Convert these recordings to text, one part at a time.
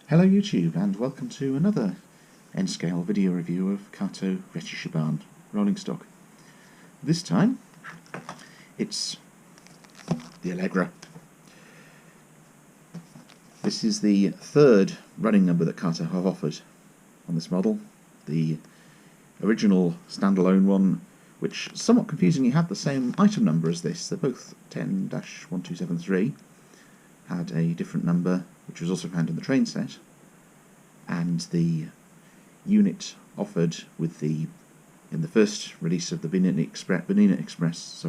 Hello YouTube, and welcome to another N-scale video review of Kato Rhätische Bahn rolling stock. This time it's the Allegra. This is the third running number that Kato have offered on this model. The original standalone one, which somewhat confusingly had the same item number as this. They're both 10-1273, had a different number which was also found in the train set, and the unit offered with in the first release of the Bernina Express,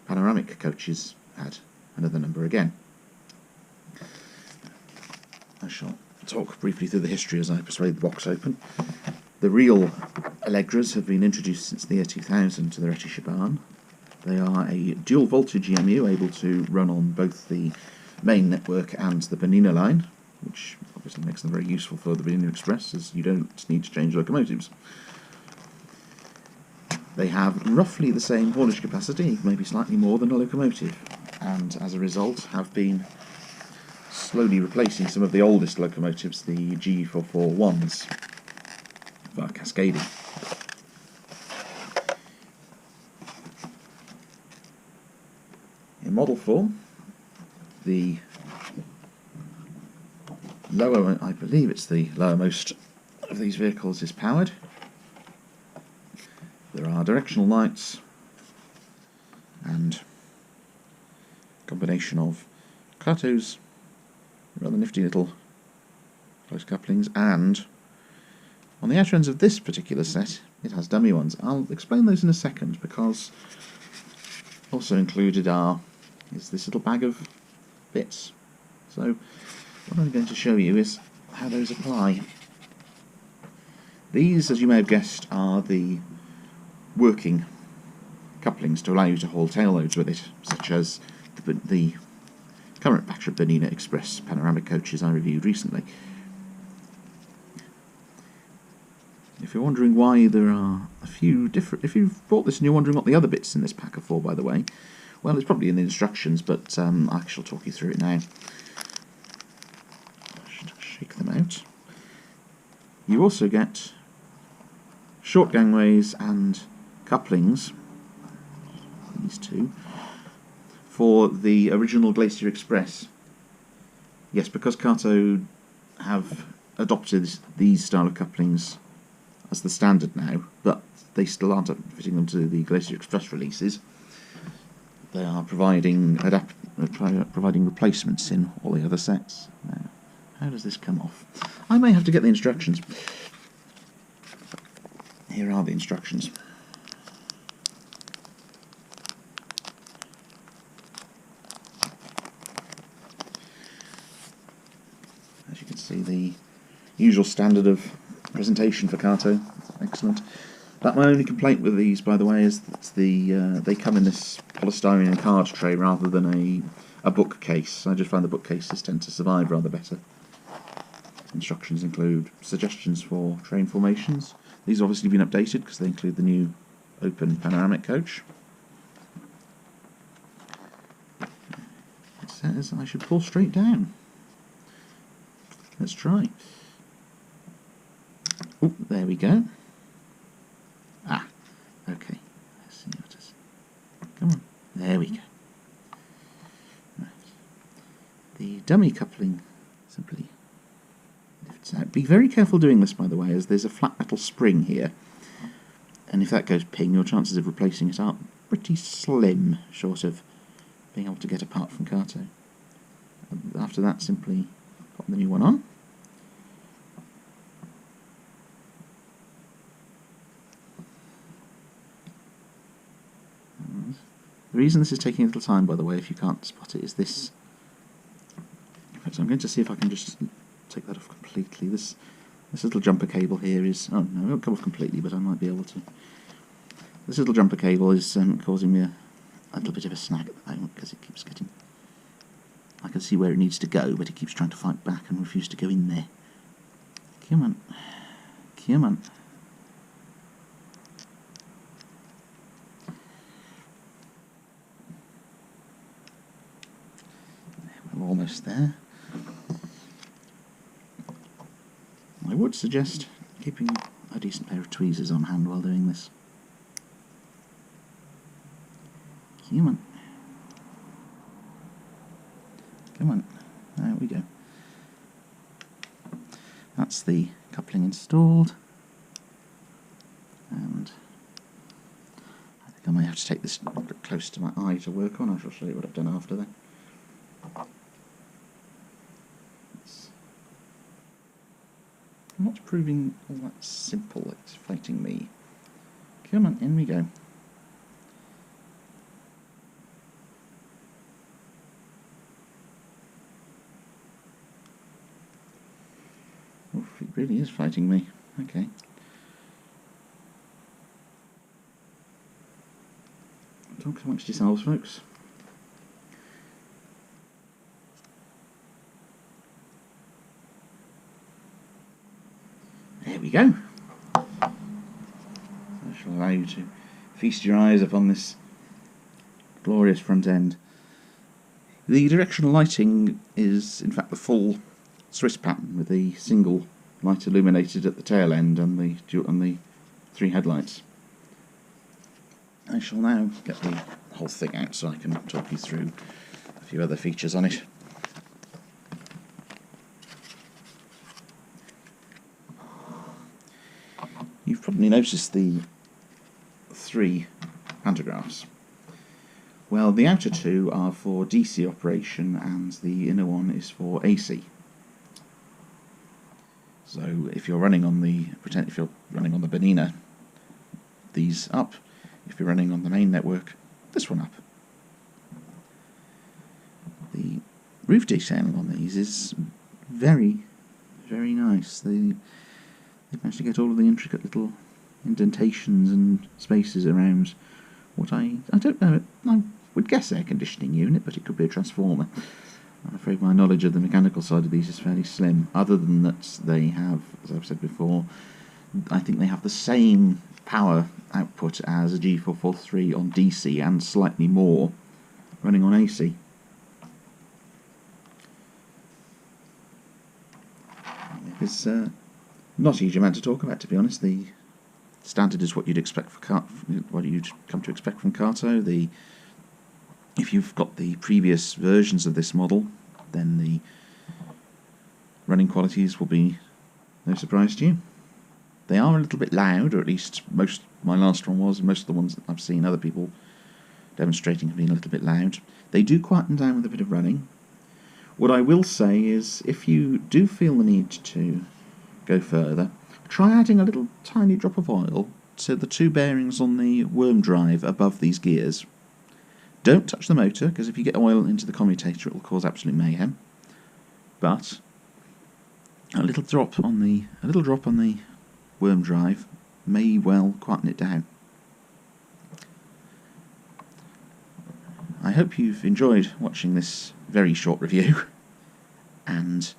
panoramic coaches had another number again. I shall talk briefly through the history as I persuade the box open. The real Allegras have been introduced since the year 2000 to the Rhätische Bahn. They are a dual voltage EMU able to run on both the main network and the Bernina line, which obviously makes them very useful for the Bernina Express, as you don't need to change locomotives. They have roughly the same haulage capacity, maybe slightly more than a locomotive, and as a result have been slowly replacing some of the oldest locomotives, the G441s, via cascading. In model form, the lower, I believe it's the lowermost of these vehicles, is powered. There are directional lights and a combination of Kato's rather nifty little close couplings, and on the outer ends of this particular set it has dummy ones. I'll explain those in a second, because also included is this little bag of bits. So what I'm going to show you is how those apply. These, as you may have guessed, are the working couplings to allow you to haul tail loads with it, such as the current batch of Bernina Express panoramic coaches I reviewed recently. If you're wondering why there are a few different... If you've bought this and you're wondering what the other bits in this pack are for, by the way, well, it's probably in the instructions, but I shall talk you through it now. Shake them out. You also get short gangways and couplings, these two, for the original Glacier Express. Yes, because Kato have adopted these style of couplings as the standard now, but they still aren't fitting them to the Glacier Express releases. They are providing replacements in all the other sets. Now, how does this come off? I may have to get the instructions. Here are the instructions. As you can see, the usual standard of presentation for Kato. Excellent. But my only complaint with these, by the way, is that they come in this polystyrene and card tray rather than a bookcase. I just find the bookcases tend to survive rather better. Instructions include suggestions for train formations. These have obviously been updated because they include the new open panoramic coach. It says I should pull straight down. Let's try. Oh, there we go. Ah, okay. Let's see what it is. Come on. There we go. Right. The dummy coupling simply lifts out. Be very careful doing this, by the way, as there's a flat metal spring here, and if that goes ping, your chances of replacing it are pretty slim, short of being able to get apart from Kato. After that, simply pop the new one on. The reason this is taking a little time, by the way, if you can't spot it, is this. In fact, I'm going to see if I can just take that off completely. This little jumper cable here is... Oh, no, it won't come off completely, but I might be able to. This little jumper cable is causing me a little bit of a snag at the moment, because it keeps getting... I can see where it needs to go, but it keeps trying to fight back and refuse to go in there. Come on. Come on. We're almost there. I would suggest keeping a decent pair of tweezers on hand while doing this. Come on. Come on. There we go. That's the coupling installed. And I think I might have to take this a bit close to my eye to work on. I shall show you what I've done after that. I'm not proving all that simple, it's fighting me. Come on, in we go. Oof, it really is fighting me. Okay. Talk amongst yourselves, folks. There we go. I shall allow you to feast your eyes upon this glorious front end. The directional lighting is in fact the full Swiss pattern with the single light illuminated at the tail end and the three headlights. I shall now get the whole thing out so I can talk you through a few other features on it. You've probably noticed the three pantographs. Well, the outer two are for DC operation and the inner one is for AC. So if you're running on the Bernina, these up. If you're running on the main network, this one up. The roof detailing on these is very, very nice. They've managed to get all of the intricate little indentations and spaces around what I don't know, I would guess air conditioning unit, but it could be a transformer. I'm afraid my knowledge of the mechanical side of these is fairly slim, other than that they have, as I've said before, I think they have the same power output as a G443 on DC and slightly more running on AC. There's not a huge amount to talk about, to be honest. The standard is what you'd expect what you'd come to expect from Kato. If you've got the previous versions of this model, then the running qualities will be no surprise to you. They are a little bit loud, or at least my last one was, and most of the ones that I've seen other people demonstrating have been a little bit loud. They do quieten down with a bit of running. What I will say is, if you do feel the need to go further, try adding a little tiny drop of oil to the two bearings on the worm drive above these gears. Don't touch the motor, because if you get oil into the commutator it will cause absolute mayhem. But a little drop on the worm drive may well quieten it down. I hope you've enjoyed watching this very short review, and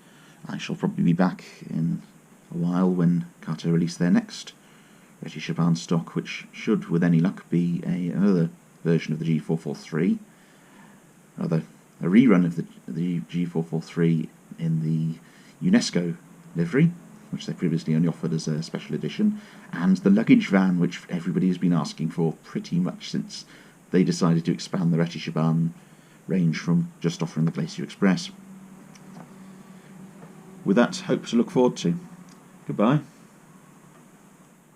I shall probably be back in a while when Kato release their next Rhätische Bahn stock, which should, with any luck, be another version of the G443, rather a rerun of the G443 in the UNESCO livery, which they previously only offered as a special edition, and the luggage van, which everybody has been asking for pretty much since they decided to expand the Rhätische Bahn range from just offering the Glacier Express. With that, hope to look forward to. Goodbye.